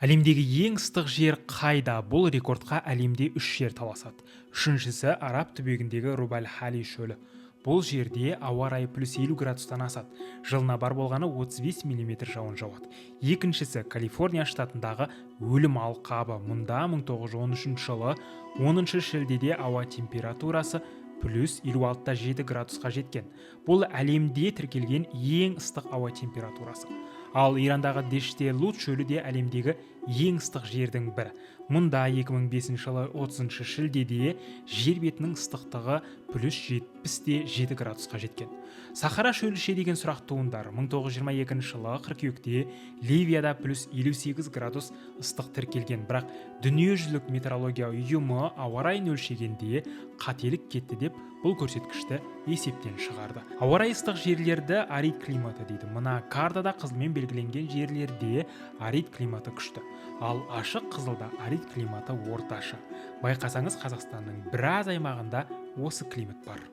Әлемдегі ең ыстық жер қайда? Бұл рекордқа әлемде 3 жер таласады. Үшіншісі Араб түбегіндегі Руб-аль-Хали шөлі. Бұл жерде ауа райы +50 градустан асады. Жылына бар болғаны 35 мм жауын жауады. Екіншісі Калифорния штатындағы өлім алқабы. Мұнда 1913 жылы 10 шілдеде ауа температурасы +56,7 градусқа жеткен. Бұл әлемде тіркелген ең ыстық ауа температурасы. Ал Ирандағы Деште Лут шөлі де әлемдегі ең ыстық жердің бірі. Мұнда 2005 жылы 30 шілдеде жер бетінің ыстықтығы +70,7 градусқа жеткен. Сахара шөлі ше деген сұрақ туындар. 1922 жылы қыркүйекте Ливияда +58 градус ыстық тіркелген, бірақ дүниежүзілік метеорология ұйымы ауа райын өлшегенде қателік кетті деп бұл көрсеткішті есептен шығарды. Ауа райы ыстық жерлерді арид климаты дейді. Мына картада қызылмен белгіленген жерлерде арид климаты күшті, ал ашық қызылда арид климаты орташа. Байқасаңыз, Қазақстанның біраз аймағында осы климат бар.